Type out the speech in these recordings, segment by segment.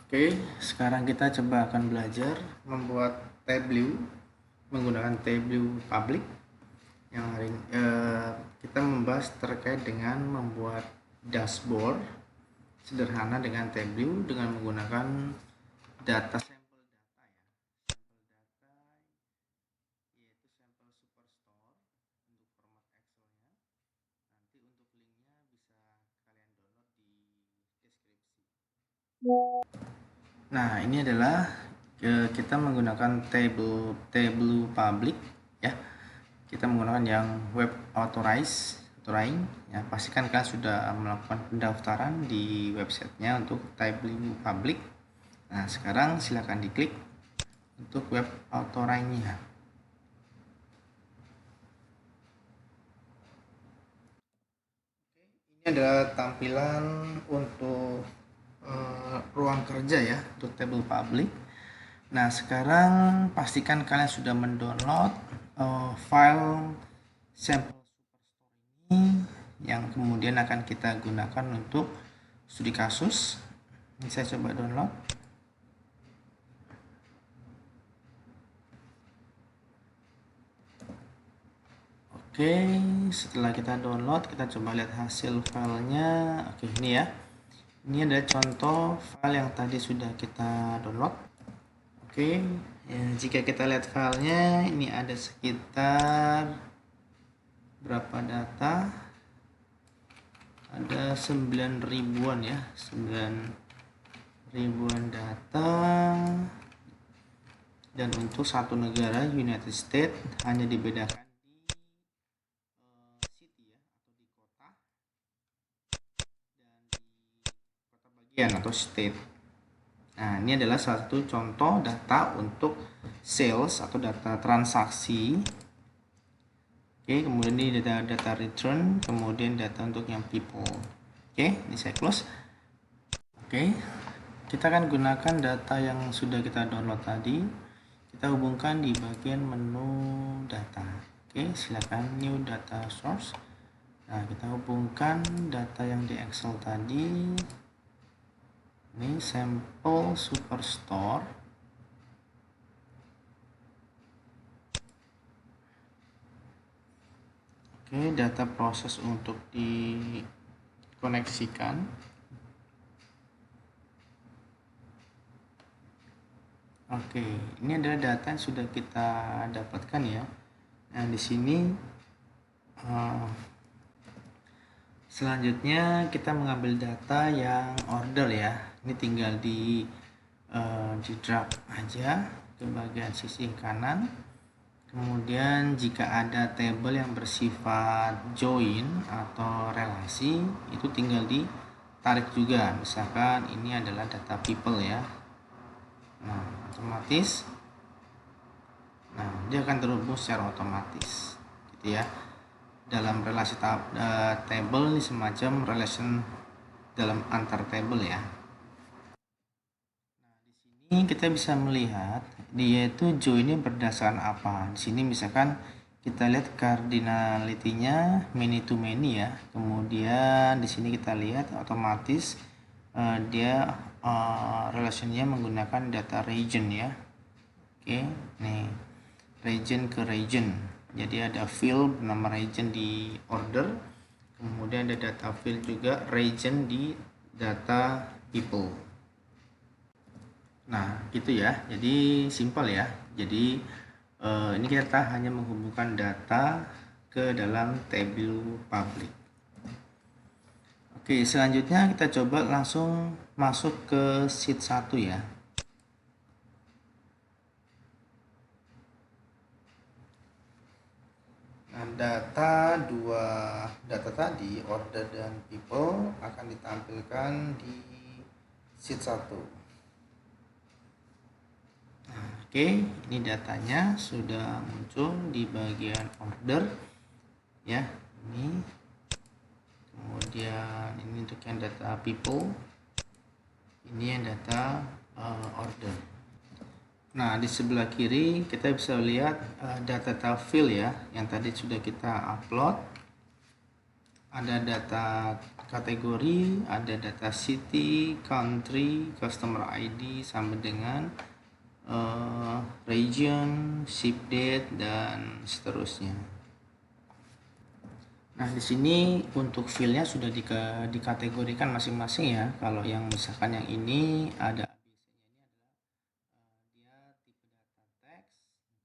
Oke, sekarang kita coba akan belajar membuat Tableau menggunakan Tableau Public. Yang hari ini kita membahas terkait dengan membuat dashboard sederhana dengan Tableau dengan menggunakan data sampel data ya. Sampel data yaitu sampel superstore untuk format Excelnya. Nanti untuk linknya bisa kalian download di deskripsi. Nah, ini adalah kita menggunakan Tableau Public ya. Kita menggunakan yang web authoring ya. Pastikan kalian sudah melakukan pendaftaran di websitenya untuk Tableau Public. Nah, sekarang silakan diklik untuk web authoring-nya. Ini adalah tampilan untuk ruang kerja ya untuk Tableau Public. Nah, sekarang pastikan kalian sudah mendownload file sampel superstore ini yang kemudian akan kita gunakan untuk studi kasus. Ini saya coba download. Oke, setelah kita download, kita coba lihat hasil filenya. Oke, ini ya. Ini adalah contoh file yang tadi sudah kita download. Oke, ya, jika kita lihat filenya, ini ada sekitar berapa data? Ada 9.000-an ya, 9.000-an data. Dan untuk satu negara United States hanya dibedakan di city ya, atau di kota, dan di kota bagian atau state. Nah, ini adalah satu contoh data untuk sales atau data transaksi. Oke, kemudian ini data return, kemudian data untuk yang people. Oke, ini saya close. Oke, kita akan gunakan data yang sudah kita download tadi. Kita hubungkan di bagian menu data. Oke, silakan new data source. Nah, kita hubungkan data yang di Excel tadi. Ini sampel superstore. Oke, data proses untuk dikoneksikan. Oke, ini adalah data yang sudah kita dapatkan ya. Nah, di sini selanjutnya kita mengambil data yang order ya. Ini tinggal di drag aja ke bagian sisi kanan. Kemudian jika ada tabel yang bersifat join atau relasi, itu tinggal ditarik juga. Misalkan ini adalah data people ya. Nah, otomatis dia akan terhubung secara otomatis gitu ya. Dalam relasi table ini semacam relation dalam antar table ya. Nah, di sini kita bisa melihat dia itu joinnya berdasarkan apa. Di sini misalkan kita lihat cardinality-nya many to many ya. Kemudian di sini kita lihat otomatis dia relationnya menggunakan data region ya. Oke, nih region ke region. Jadi ada field bernama region di order, kemudian ada data field juga region di data people. Nah, gitu ya. Jadi simpel ya. Jadi ini kita hanya menghubungkan data ke dalam Tableau Public. Oke, selanjutnya kita coba langsung masuk ke sheet 1 ya. Nah, dua data tadi, order dan people, akan ditampilkan di sheet 1. Nah, oke, ini datanya sudah muncul di bagian order ya. Ini kemudian ini untuk yang data people, ini yang data order. Nah, di sebelah kiri kita bisa lihat data field ya, yang tadi sudah kita upload. ada data kategori, ada data city, country, customer ID sampai dengan region, ship date, dan seterusnya. Nah, di sini untuk file-nya sudah dikategorikan masing-masing ya. Kalau yang misalkan yang ini ada dia tipe data teks.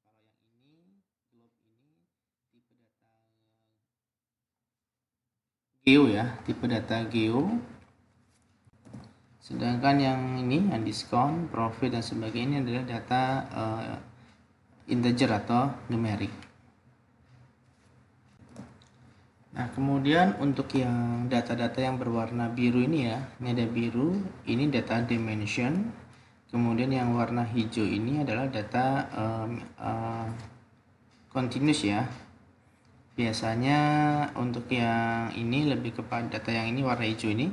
Kalau yang ini globe ini tipe data geo ya, tipe data geo. Sedangkan yang ini yang diskon, profit dan sebagainya adalah data integer atau numerik. Nah, kemudian untuk yang data-data yang berwarna biru ini ya, ini ada biru, ini data dimension. Kemudian yang warna hijau ini adalah data continuous ya. Biasanya untuk yang ini lebih kepada data yang ini warna hijau ini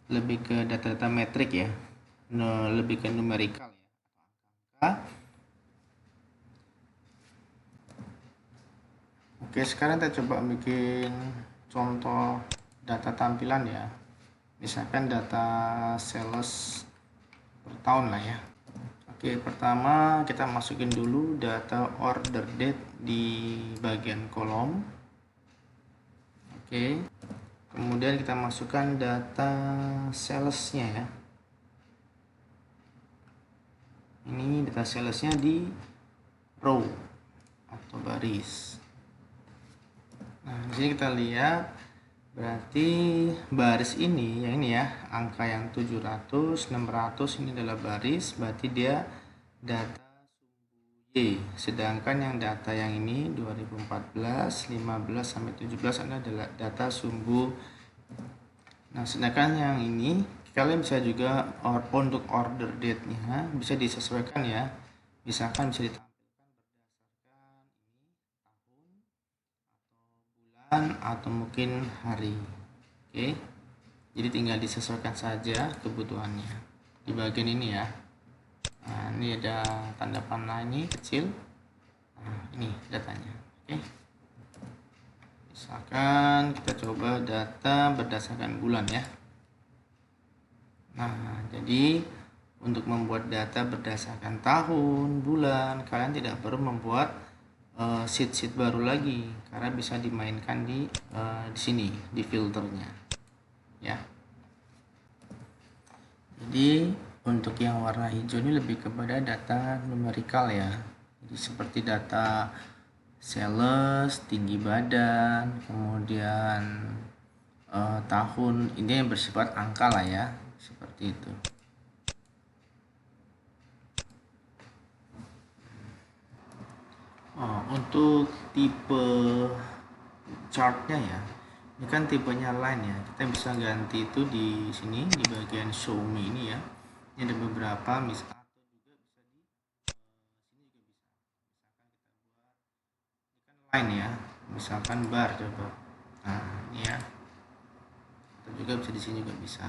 lebih ke data-data metrik ya, lebih ke numerical ya. Oke, sekarang kita coba bikin contoh data tampilan ya. Misalkan data sales per tahun lah ya. Oke, pertama kita masukin dulu data order date di bagian kolom. Oke, kemudian kita masukkan data salesnya ya. Ini data salesnya di row atau baris. Nah, di sini kita lihat berarti baris ini yang ini ya, angka yang 700, 600 ini adalah baris, berarti dia data sumbu Y. Sedangkan yang data yang ini 2014, 15 sampai 17 adalah data sumbu. Nah, sedangkan yang ini kalian bisa juga untuk order date-nya bisa disesuaikan ya. Misalkan bisa ditampilkan berdasarkan ini tahun atau bulan atau mungkin hari. Oke. Jadi tinggal disesuaikan saja kebutuhannya. Di bagian ini ya. Nah, ini ada tanda panah ini kecil. Nah, ini datanya. Oke. Misalkan kita coba data berdasarkan bulan ya. Nah, jadi untuk membuat data berdasarkan tahun, bulan, kalian tidak perlu membuat sheet baru lagi karena bisa dimainkan di sini di filternya ya. Jadi untuk yang warna hijau ini lebih kepada data numerical ya. Jadi seperti data sales, tinggi badan, kemudian tahun, ini yang bersifat angka lah ya, seperti itu. Untuk tipe chartnya ya, ini kan tipenya line ya, kita bisa ganti itu di sini di bagian show me ini ya. Ini ada beberapa misalkan atau juga bisa di sini juga bisa. Misalkan kita buat ini kan line ya, misalkan bar coba. Nah, ini ya. Atau juga bisa di sini juga bisa.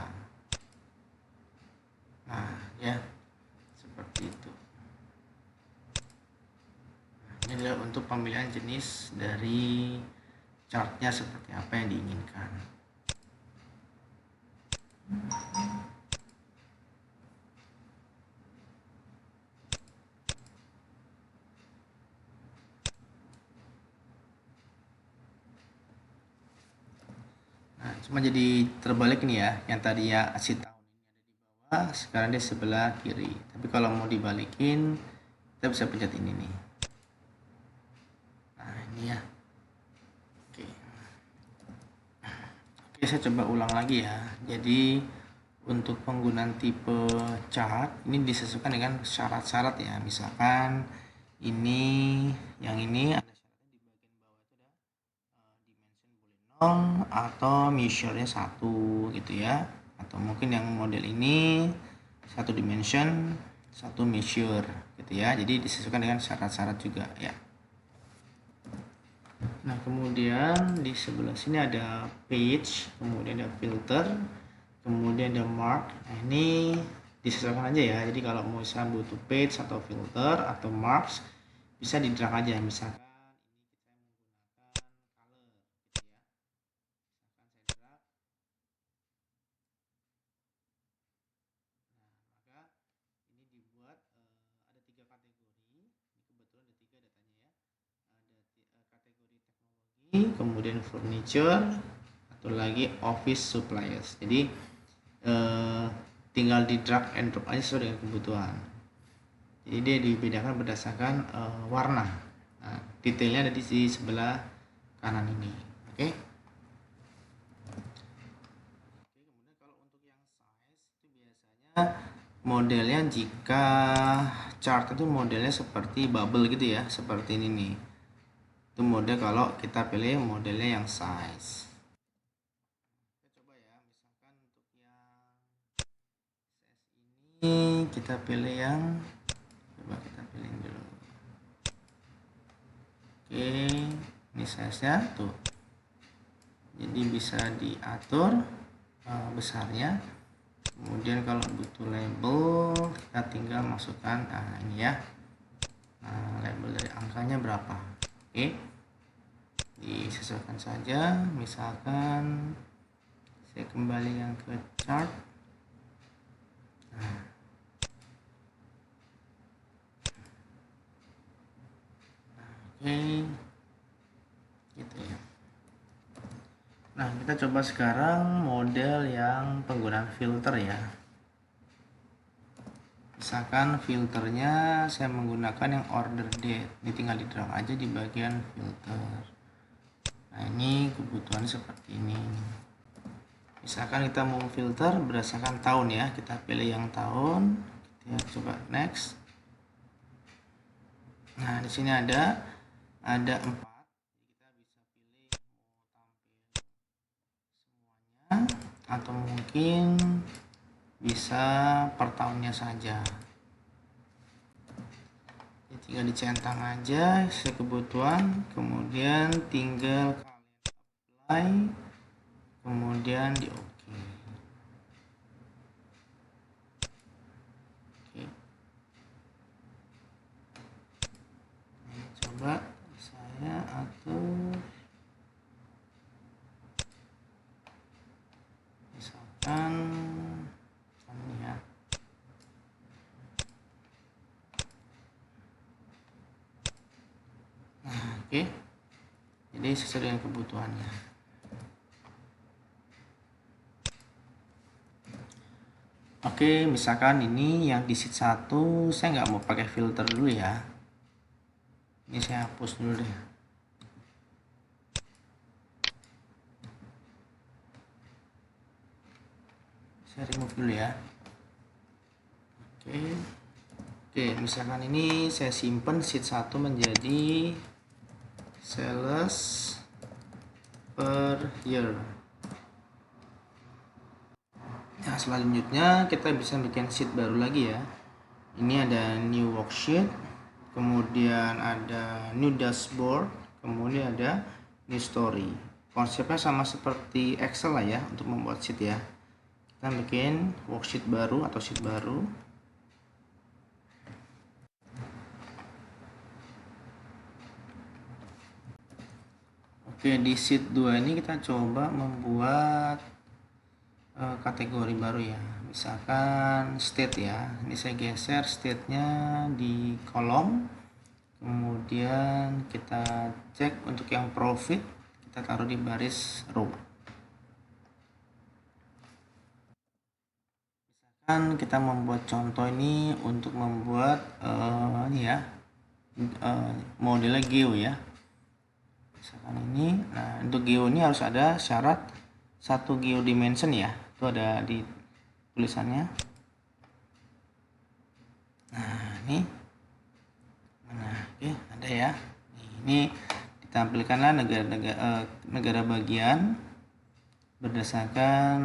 Nah, ya. Seperti itu. Ini adalah untuk pemilihan jenis dari chartnya seperti apa yang diinginkan. Nah, cuma jadi terbalik nih ya, yang tadi ya si tahun ini ada di bawah, sekarang dia sebelah kiri. Tapi kalau mau dibalikin, kita bisa pencet ini nih. Nah, ini ya. Oke, saya coba ulang lagi ya. Jadi untuk penggunaan tipe chart ini disesuaikan dengan syarat-syarat ya. Misalkan ini yang ini ada syaratnya di bagian bawah itu ada dimension boleh 0 atau measure-nya 1 gitu ya. Atau mungkin yang model ini 1 dimension, 1 measure gitu ya. Jadi disesuaikan dengan syarat-syarat juga ya. Nah, kemudian di sebelah sini ada page, kemudian ada filter, kemudian ada mark. Nah, ini disesuaikan aja ya. Jadi kalau mau misalnya butuh page atau filter atau marks bisa di drag aja. Misalkan ini kita menggunakan color gitu ya. Misalkan saya kemudian furniture, atau lagi office supplies. Jadi tinggal di drag and drop aja sesuai dengan kebutuhan. Jadi dia dibedakan berdasarkan warna. Nah, detailnya ada di sebelah kanan ini. Oke. Kemudian kalau untuk yang size itu biasanya modelnya, jika chart itu modelnya seperti bubble gitu ya, seperti ini nih. Itu model kalau kita pilih modelnya yang size. Kita coba ya, misalkan untuk yang size ini kita pilih yang, coba kita pilih dulu. Oke, ini size nya tuh, jadi bisa diatur besarnya. Kemudian kalau butuh label, kita tinggal masukkan ini ya, label dari angkanya berapa. Oke, disesuaikan saja. Misalkan saya kembali yang ke chart. Oke, gitu ya. Nah, kita coba sekarang model yang penggunaan filter ya. Misalkan filternya saya menggunakan yang order date. Ini tinggal di drag aja di bagian filter. Nah, ini kebutuhan seperti ini. Misalkan kita mau filter berdasarkan tahun ya, kita pilih yang tahun. Kita coba next. Nah, di sini ada 4. Kita bisa pilih mau tampil semuanya atau mungkin bisa per tahunnya saja. Jadi tinggal dicentang aja sesuai kebutuhan, kemudian tinggal kalian apply, kemudian di OK. Oke. Nah, coba saya atur, misalkan ini ya. Nah, oke. Jadi sesuai dengan kebutuhannya. Oke, misalkan ini yang di sheet 1 saya nggak mau pakai filter dulu ya. Ini saya hapus dulu deh. Saya remove dulu ya. Oke, misalkan ini saya simpan sheet 1 menjadi sales per year. Nah, selanjutnya kita bisa bikin sheet baru lagi ya. Ini ada new worksheet, kemudian ada new dashboard, kemudian ada new story. Konsepnya sama seperti Excel lah ya untuk membuat sheet ya. Kita bikin worksheet baru atau sheet baru. Oke, di sheet 2 ini kita coba membuat kategori baru ya. Misalkan state ya. Ini saya geser state-nya di kolom. Kemudian kita cek untuk yang profit, kita taruh di baris row. Misalkan kita membuat contoh ini untuk membuat ini ya, modelnya geo ya. Misalkan ini, nah untuk geo ini harus ada syarat 1 geo dimension ya, itu ada di tulisannya. Nah ini, nah oke ada ya. Ini ditampilkanlah negara bagian berdasarkan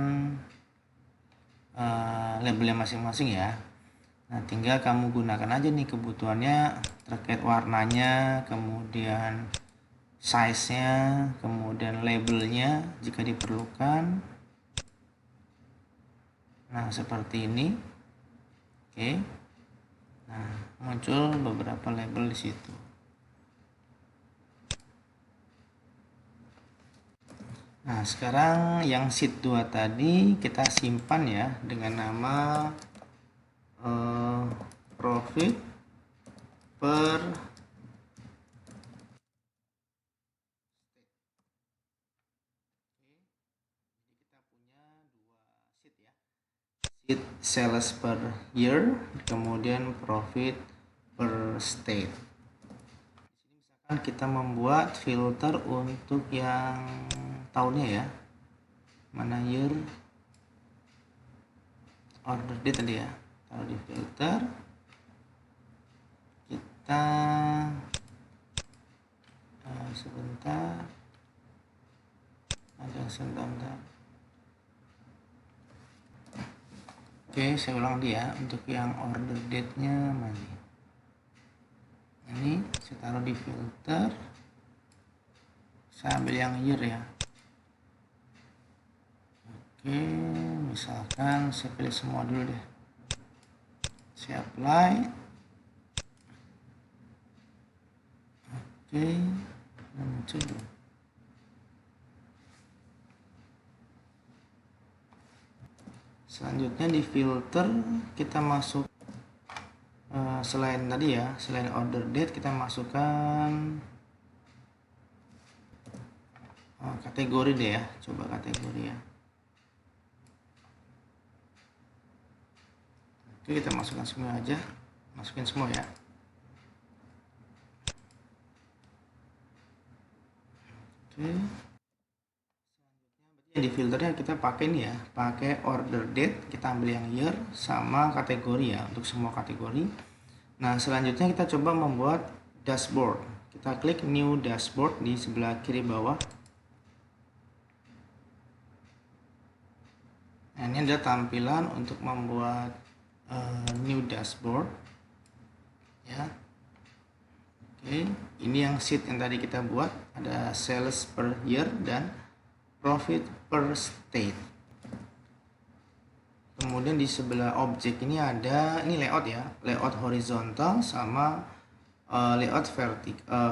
labelnya masing-masing ya. Nah tinggal kamu gunakan aja nih kebutuhannya terkait warnanya, kemudian size-nya, kemudian labelnya jika diperlukan. Nah seperti ini. Oke. Nah muncul beberapa label di situ. Nah sekarang yang sheet 2 tadi kita simpan ya dengan nama profit per sales per year, kemudian profit per state. Misalkan kita membuat filter untuk yang tahunnya ya, mana year, order date tadi ya, taruh di filter. Kita sebentar, ada sebentar. Oke, saya ulang dia untuk yang order date-nya mana? Ini saya taruh di filter. Saya ambil yang year ya. Oke, misalkan saya pilih semua dulu deh. Saya apply. Oke, muncul dulu. Selanjutnya di filter kita masuk selain tadi ya, selain order date kita masukkan kategori deh ya, coba kategori ya. Oke, kita masukkan semua aja, masukin semua ya. Oke. Di filternya kita pakai ini ya, pakai order date, kita ambil yang year sama kategori ya untuk semua kategori. Nah, selanjutnya kita coba membuat dashboard. Kita klik new dashboard di sebelah kiri bawah. Nah, ini ada tampilan untuk membuat new dashboard ya. Oke, ini yang sheet yang tadi kita buat, ada sales per year dan profit per state. Kemudian di sebelah objek ini ada, ini layout ya, layout horizontal sama layout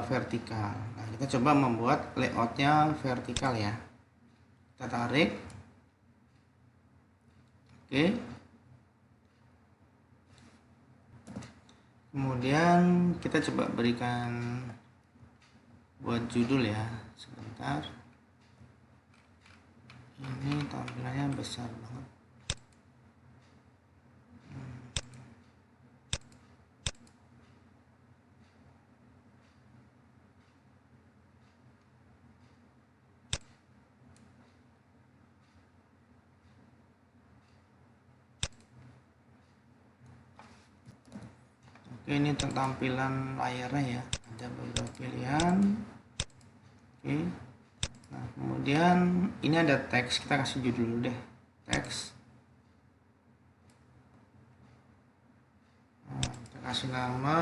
vertikal. Nah, kita coba membuat layoutnya vertikal ya. Kita tarik. Oke. Kemudian kita coba berikan buat judul ya, sebentar. Ini tampilannya besar banget. Oke, ini tampilan layarnya ya, ada beberapa pilihan. Oke. Nah, kemudian ini ada teks, kita kasih judul dulu deh, teks. Nah, kita kasih nama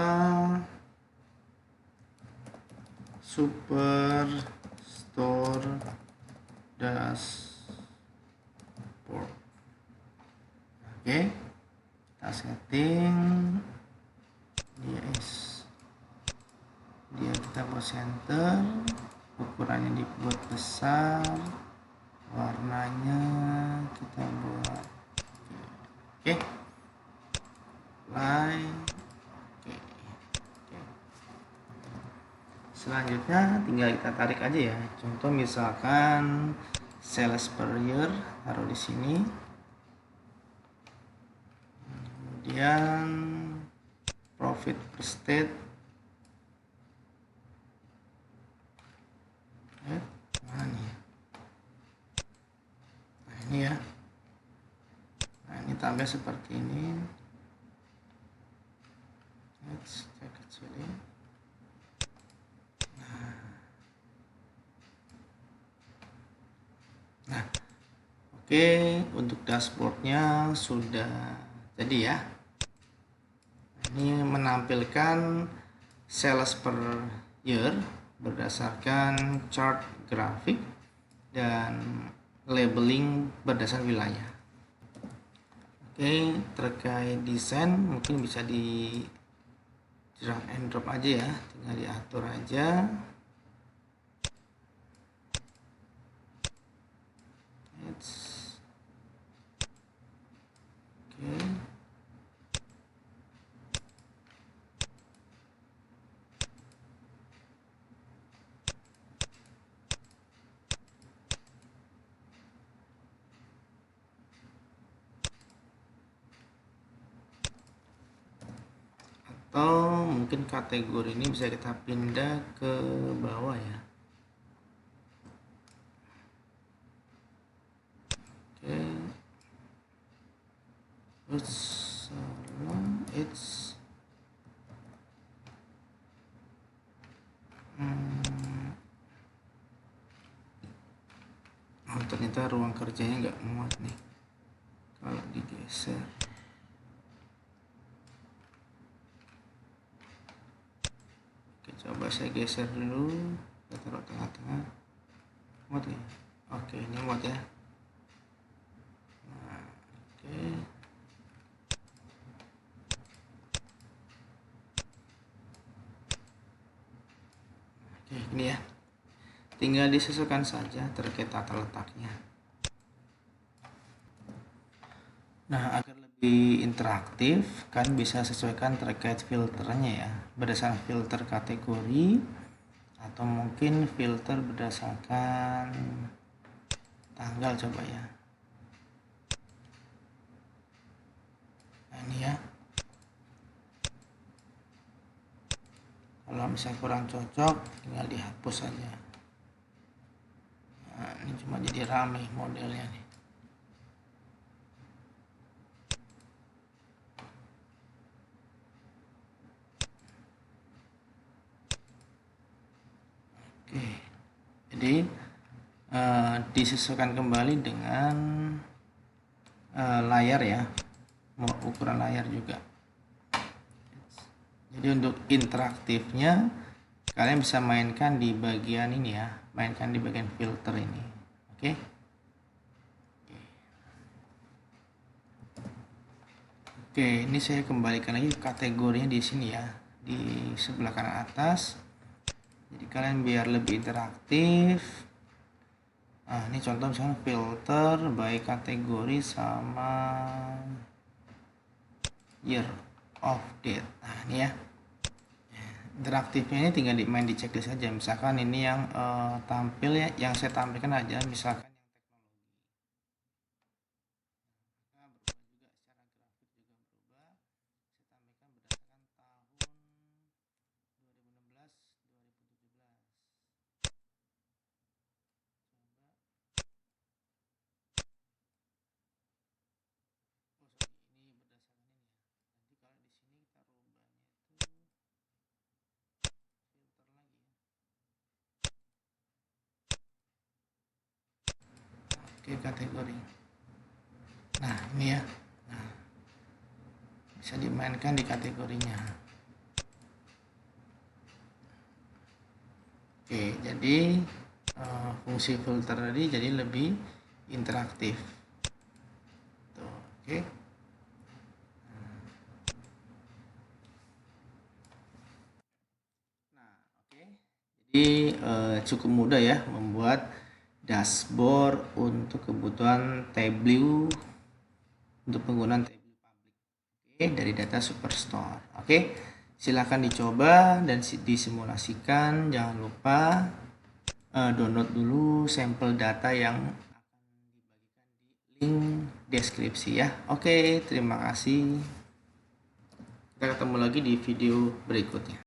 Superstore Dashboard. Oke, kita setting dia kita buat center, ukurannya dibuat besar, warnanya kita buat oke. Apply. Oke. Selanjutnya tinggal kita tarik aja ya. Contoh misalkan sales per year, taruh di sini. Kemudian profit per state. Mana nih? Nah, ini ya. Nah, ini tambah seperti ini. Saya kecilin. Nah, oke, untuk dashboardnya sudah jadi ya. Ini menampilkan sales per year berdasarkan chart grafik dan labeling berdasarkan wilayah. Oke, terkait desain mungkin bisa di drag and drop aja ya, tinggal diatur aja. Oke. atau mungkin kategori ini bisa kita pindah ke bawah ya. Oke, terus it's oh, ternyata ruang kerjanya nggak muat nih kalau digeser. Oke, coba saya geser dulu, kita taruh tengah-tengah. Muat ya? Oke, ini muat ya. Nah, oke. Oke, ini ya. Tinggal disesuaikan saja terkait tata letaknya. Nah, agar lebih interaktif kan bisa sesuaikan terkait filternya ya, berdasarkan filter kategori atau mungkin filter berdasarkan tanggal, coba ya. Nah, ini ya. Kalau misalnya kurang cocok, tinggal dihapus saja. Nah, ini cuma jadi rame modelnya nih. Oke, jadi disesuaikan kembali dengan layar ya, ukuran layar juga. Jadi untuk interaktifnya kalian bisa mainkan di bagian ini ya, mainkan di bagian filter ini. Oke. Oke, ini saya kembalikan lagi kategorinya di sini ya, di sebelah kanan atas. Jadi kalian biar lebih interaktif. Nah, ini contoh misalnya filter baik kategori sama year of date. Nah, ini ya. Interaktifnya ini tinggal main di checklist saja. Misalkan ini yang tampil ya, yang saya tampilkan aja misalkan yang teknologi. Nah, berubah juga secara grafik juga berubah. Saya tampilkan berdasarkan tahun 2016 2017. Ini berdasarkan ini ya. Nanti kalau di sini kita rubahnya itu filter lagi ya. Oke, kategori. Nah, ini ya. Nah, bisa dimainkan di kategorinya. Oke, jadi fungsi filter tadi jadi lebih interaktif. Tuh, oke. Nah, oke. Jadi cukup mudah ya membuat dashboard untuk kebutuhan Tableau untuk penggunaan Tableau public. Oke, dari data Superstore. Oke, silakan dicoba dan disimulasikan. Jangan lupa download dulu sampel data yang akan dibagikan di link deskripsi ya. Oke, terima kasih. Kita ketemu lagi di video berikutnya.